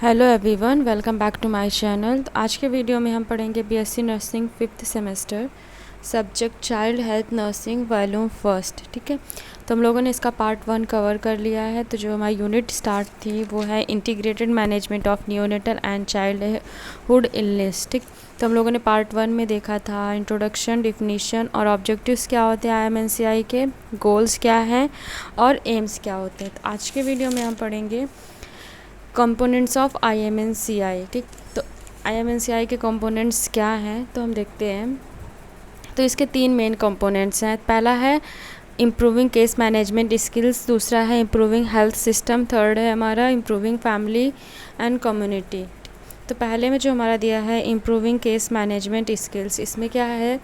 Hello everyone, welcome back to my channel. तो आज के वीडियो में हम पढ़ेंगे BSc nursing 5th semester, subject child health nursing volume first. ठीक है, तो हम लोगों ने इसका पार्ट 1 कवर कर लिया है। तो जो हमारी यूनिट स्टार्ट थी वो है integrated management of neonatal and childhood illness. ठीक, तो हम लोगों ने पार्ट 1 में देखा था इंट्रोडक्शन, डिफिनीशन और ऑब्जेक्टिव्स क्या होते हैं IMNCI के, गोल्स क्या हैं और एम्स क्या होते हैं। तो आज के वीडियो में हम पढ़ेंगे कंपोनेंट्स ऑफ IMNCI। ठीक, तो IMNCI के कंपोनेंट्स क्या हैं तो हम देखते हैं। तो इसके 3 मेन कंपोनेंट्स हैं। पहला है इम्प्रूविंग केस मैनेजमेंट स्किल्स, दूसरा है इम्प्रूविंग हेल्थ सिस्टम, थर्ड है हमारा इम्प्रूविंग फैमिली एंड कम्युनिटी। तो पहले में जो हमारा दिया है इम्प्रूविंग केस मैनेजमेंट स्किल्स, इसमें क्या है,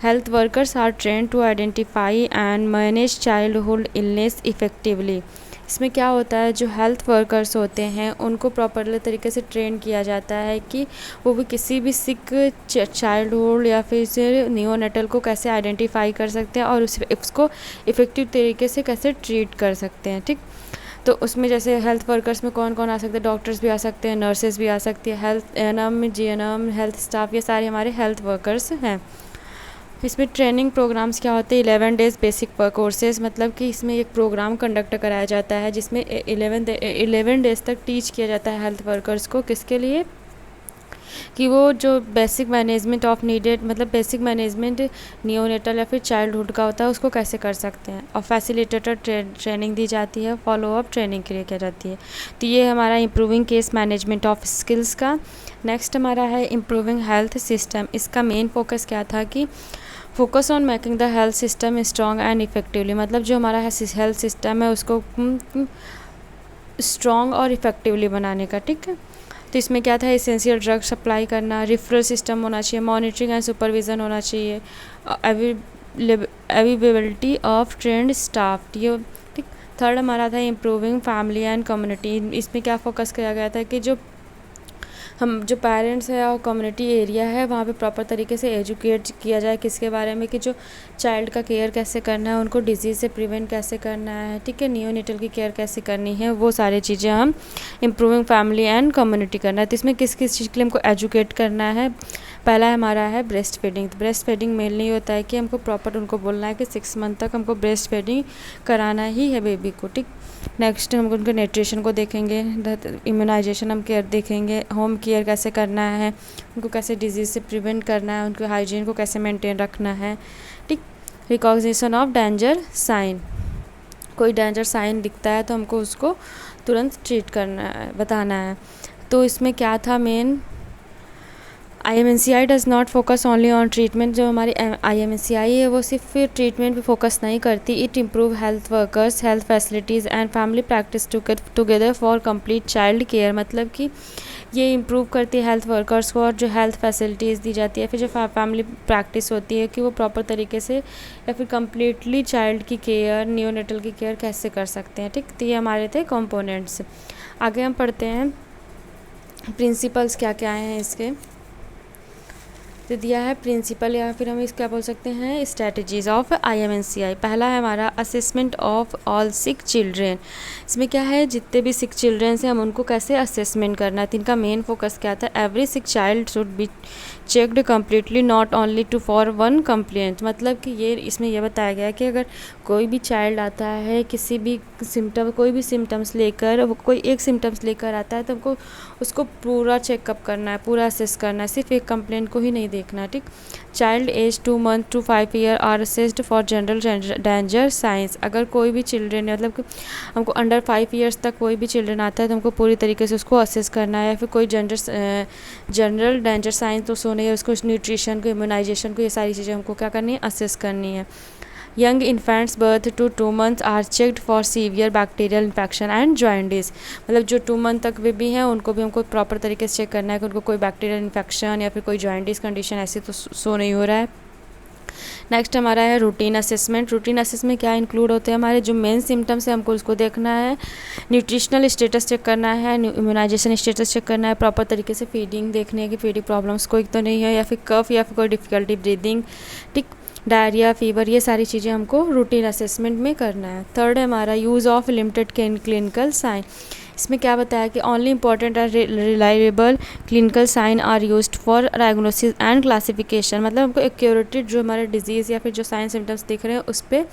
health workers are train to identify and manage childhood illness effectively. इसमें क्या होता है, जो हेल्थ वर्कर्स होते हैं उनको प्रॉपरली तरीके से ट्रेन किया जाता है कि वो भी किसी भी सिक चाइल्डहुड या फिर नियोनेटल को कैसे आइडेंटिफाई कर सकते हैं और उसको इफ़ेक्टिव तरीके से कैसे ट्रीट कर सकते हैं। ठीक, तो उसमें जैसे हेल्थ वर्कर्स में कौन कौन आ सकते हैं, डॉक्टर्स भी आ सकते हैं, नर्सेज भी आ सकती है, health ANM, GNM, health staff, ये सारे हमारे हेल्थ वर्कर्स हैं। इसमें ट्रेनिंग प्रोग्राम्स क्या होते हैं, 11 डेज़ बेसिक कोर्सेज, मतलब कि इसमें एक प्रोग्राम कंडक्ट कराया जाता है जिसमें 11 डेज़ तक टीच किया जाता है हेल्थ वर्कर्स को। किसके लिए, कि वो जो बेसिक मैनेजमेंट ऑफ नीडेड, मतलब बेसिक मैनेजमेंट नियोनेटल या फिर चाइल्डहुड का होता है उसको कैसे कर सकते हैं। और फैसिलिटेटर ट्रेनिंग दी जाती है, फॉलोअप ट्रेनिंग के लिए की जाती है। तो ये हमारा improving case management of skills का। नेक्स्ट हमारा है इम्प्रूविंग हेल्थ सिस्टम। इसका मेन फोकस क्या था कि focus on making the health system strong and effectively, मतलब जो हमारा हेल्थ सिस्टम है उसको स्ट्रॉन्ग और इफेक्टिवली बनाने का। ठीक है, तो इसमें क्या था, एसेंशियल ड्रग सप्लाई करना, रिफरल सिस्टम होना चाहिए, मॉनिटरिंग एंड सुपरविज़न होना चाहिए, अवेलेबिलिटी ऑफ ट्रेंड स्टाफ। ये ठीक। थर्ड हमारा था इम्प्रूविंग फैमिली एंड कम्युनिटी। इसमें क्या फोकस किया गया था कि जो पेरेंट्स है और कम्युनिटी एरिया है वहाँ पे प्रॉपर तरीके से एजुकेट किया जाए किसके बारे में, कि जो चाइल्ड का केयर कैसे करना है, उनको डिजीज़ से प्रिवेंट कैसे करना है, ठीक है, नियोनेटल की केयर कैसे करनी है, वो सारी चीज़ें हम इम्प्रूविंग फैमिली एंड कम्युनिटी करना है। तो इसमें किस किस चीज़ के लिए हमको एजुकेट करना है। पहला हमारा है ब्रेस्ट फीडिंग। तो ब्रेस्ट फीडिंग मेनली होता है कि हमको प्रॉपर उनको बोलना है कि 6 मंथ तक हमको ब्रेस्ट फीडिंग कराना ही है बेबी को। ठीक, नेक्स्ट हम उनके न्यूट्रिशन को देखेंगे, इम्यूनाइजेशन हम केयर देखेंगे, होम केयर कैसे करना है, उनको कैसे डिजीज़ से प्रिवेंट करना है, उनके हाइजीन को कैसे मेंटेन रखना है। ठीक, रिकॉग्निशन ऑफ डेंजर साइन, कोई डेंजर साइन दिखता है तो हमको उसको तुरंत ट्रीट करना है, बताना है। तो इसमें क्या था main, IMNCI does not focus only on treatment. जो हमारी IMNCI है वो सिर्फ ट्रीटमेंट पे फोकस नहीं करती, it improve health workers, health facilities and family practice together for complete child care. मतलब कि ये इम्प्रूव करती है हेल्थ वर्कर्स को, और जो हेल्थ फैसिलिटीज़ दी जाती है, फिर जो फैमिली प्रैक्टिस होती है कि वो प्रॉपर तरीके से या फिर कम्प्लीटली चाइल्ड की केयर, नियोनेटल की केयर कैसे कर सकते हैं। ठीक, तो ये हमारे थे कंपोनेंट्स। आगे हम पढ़ते हैं प्रिंसिपल्स क्या क्या हैं इसके। तो दिया है प्रिंसिपल, या फिर हम इस क्या बोल सकते हैं, स्ट्रेटजीज़ ऑफ IMNCI। पहला है हमारा assessment of all sick children. इसमें क्या है, जितने भी सिक चिल्ड्रेन हैं हम उनको कैसे असेसमेंट करना है। तो इनका मेन फोकस क्या था, every sick child should be checked completely, not only to for one complaint. मतलब कि ये इसमें यह बताया गया कि अगर कोई भी चाइल्ड आता है किसी भी कोई भी सिम्टम्स लेकर, कोई एक सिम्टम्स लेकर आता है तो हमको उसको पूरा चेकअप करना है, पूरा असेस करना है, सिर्फ एक कंप्लेंट को ही नहीं देखना। ठीक, child age 2 month to 5 year are assessed for general danger signs. अगर कोई भी चिल्ड्रेन है, मतलब हमको अंडर 5 ईयर्स तक कोई भी चिल्ड्रेन आता है तो हमको पूरी तरीके से उसको असेस करना है। या फिर कोई जनरल डेंजर साइंस तो सोने है, उसको न्यूट्रिशन को, इम्यूनाइजेशन को, ये सारी चीज़ें हमको क्या करनी है, असेस करनी है। Young infants birth to 2 months are checked for severe bacterial infection and jaundice. मतलब जो 2 मंथ तक बेबी हैं उनको भी हमको प्रॉपर तरीके से चेक करना है कि उनको कोई बैक्टीरियल इन्फेक्शन या फिर कोई जॉइंडिस कंडीशन ऐसे तो सो नहीं हो रहा है। नेक्स्ट हमारा है रूटीन असेसमेंट। रूटीन असेसमेंट क्या इंक्लूड होते हैं, हमारे जो मेन सिम्टम्स है हमको उसको देखना है, न्यूट्रिशनल स्टेटस चेक करना है, इम्यूनाइजेशन स्टेटस चेक करना है, प्रॉपर तरीके से फीडिंग देखनी है कि फीडिंग प्रॉब्लम्स कोई तो नहीं है, या फिर कफ या फिर कोई डिफ़िकल्टी ब्रीदिंग, ठीक, डायरिया, फीवर, ये सारी चीज़ें हमको रूटीन असेसमेंट में करना है। थर्ड है हमारा use of limited clinical sign. इसमें क्या बताया कि ओनली इम्पॉर्टेंट और reliable clinical sign are used for diagnosis and classification, मतलब हमको एक्यूरेटेड जो हमारे डिजीज़ या फिर जो साइन सिम्टम्स दिख रहे हैं उस पर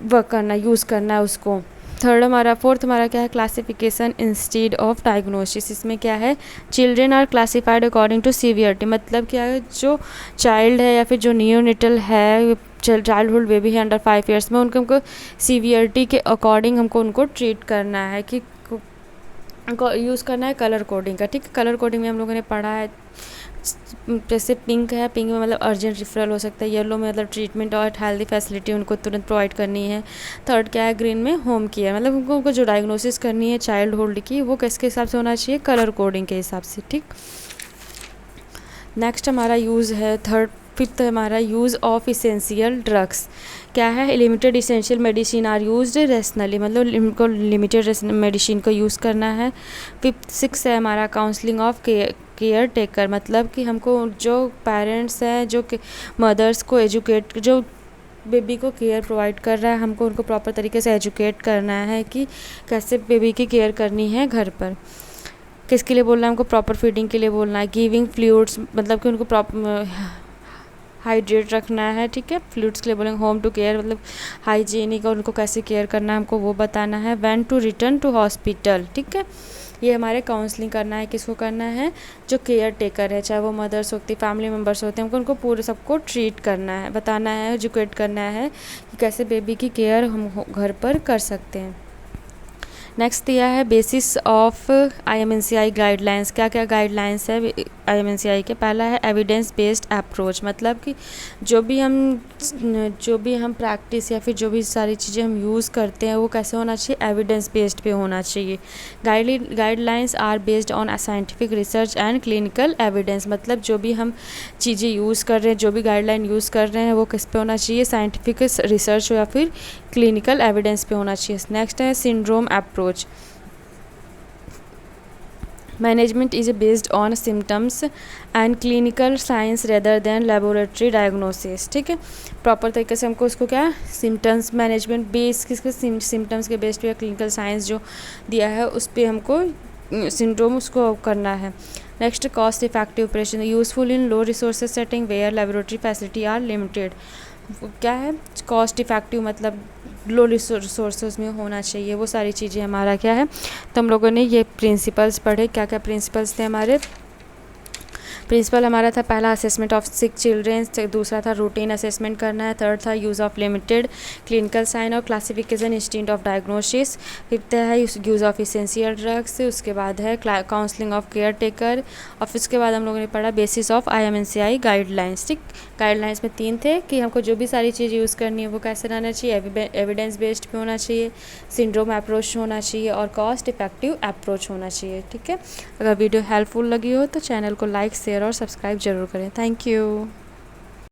वर्क करना, यूज़ करना है उसको। फोर्थ हमारा क्या है, क्लासिफिकेशन इंस्टीड ऑफ डायग्नोसिस। इसमें क्या है, children are classified according to severity, मतलब क्या है, जो चाइल्ड है या फिर जो नियोनेटल है, चाइल्डहुड बेबी है अंडर 5 ईयर्स में, उनको सीवियरिटी के अकॉर्डिंग हमको उनको ट्रीट करना है कि यूज़ करना है कलर कोडिंग का। ठीक है, कलर कोडिंग में हम लोगों ने पढ़ा है, जैसे पिंक है, पिंक में मतलब अर्जेंट रिफरल हो सकता है, येलो में मतलब ट्रीटमेंट और हेल्दी फैसिलिटी उनको तुरंत प्रोवाइड करनी है। थर्ड क्या है, ग्रीन में होम केयर, मतलब उनको जो डायग्नोसिस करनी है चाइल्ड होल्ड की, वो किसके हिसाब से होना चाहिए, कलर कोडिंग के हिसाब से। ठीक, नेक्स्ट हमारा यूज़ है फिफ्थ हमारा यूज़ ऑफ इसेंशियल ड्रग्स। क्या है, limited essential medicine are used rationally, मतलब इनको लिमिटेड मेडिसिन को यूज़ करना है। सिक्स है हमारा काउंसलिंग ऑफ केयर टेकर, मतलब कि हमको जो पेरेंट्स हैं, जो मदर्स को एजुकेट, जो बेबी को केयर प्रोवाइड कर रहा है, हमको उनको प्रॉपर तरीके से एजुकेट करना है कि कैसे बेबी की केयर करनी है घर पर। किसके लिए बोलना है, हमको प्रॉपर फीडिंग के लिए बोलना है। गिविंग फ्लूइड्स, मतलब कि उनको प्रॉपर हाइड्रेट रखना है। ठीक है, फ्लूइड्स के लिए बोलेंगे। होम टू केयर, मतलब हाइजीनिक और उनको कैसे केयर करना है हमको वो बताना है। When to return to hospital, ठीक है, ये हमारे काउंसलिंग करना है। किसको करना है, जो केयर टेकर है, चाहे वो मदर्स होती, फैमिली मेम्बर्स होते हैं, उनको पूरे सबको ट्रीट करना है, बताना है, एजुकेट करना है कि कैसे बेबी की केयर हम घर पर कर सकते हैं। नेक्स्ट दिया है बेसिस ऑफ IMNCI गाइडलाइंस। क्या क्या गाइडलाइंस है IMNCI के, पहला है एविडेंस बेस्ड अप्रोच, मतलब कि जो भी हम प्रैक्टिस या फिर जो भी सारी चीज़ें हम यूज़ करते हैं वो कैसे होना चाहिए, एविडेंस बेस्ड पे होना चाहिए। Guidelines are based on scientific research and clinical evidence, मतलब जो भी हम चीज़ें यूज़ कर रहे हैं, जो भी गाइडलाइन यूज़ कर रहे हैं वो किस पे होना चाहिए, साइंटिफिक रिसर्च या फिर क्लिनिकल एविडेंस पे होना चाहिए। नेक्स्ट है syndrome approach. Management is based on symptoms and clinical science rather than laboratory diagnosis. ठीक है, प्रॉपर तरीके से हमको उसको क्या, सिम्टम्स मैनेजमेंट बेस, किसके सिम्टम्स के बेस्ड पे या क्लिनिकल साइंस जो दिया है उस पर हमको सिंड्रोम उसको करना है। Next cost effective operation, useful in low resources setting where laboratory facility are limited. क्या है, कॉस्ट इफेक्टिव मतलब लो रिसोर्सेज में होना चाहिए, वो सारी चीज़ें हमारा क्या है। तो हम लोगों ने ये प्रिंसिपल्स पढ़े। क्या क्या प्रिंसिपल्स थे हमारे, प्रिंसिपल हमारा था पहला असेसमेंट ऑफ सिक चिल्ड्रेन, दूसरा था रूटीन असेसमेंट करना है, थर्ड था use of limited clinical sign और classification institute of diagnosis, fifth है यूज़ ऑफ इसेंशियल ड्रग्स, उसके बाद है काउंसलिंग ऑफ केयर टेकर, और फिर उसके बाद हम लोगों ने पढ़ा बेसिस ऑफ IMNCI गाइडलाइंस। ठीक, गाइडलाइंस में 3 थे कि हमको जो भी सारी चीज़ यूज़ करनी है वो कैसे रहना चाहिए, एविडेंस बेस्ड पे होना चाहिए, सिंड्रोम अप्रोच होना चाहिए और कॉस्ट इफेक्टिव अप्रोच होना चाहिए। ठीक है, अगर वीडियो हेल्पफुल लगी हो तो चैनल को लाइक, शेयर और सब्सक्राइब जरूर करें। Thank you.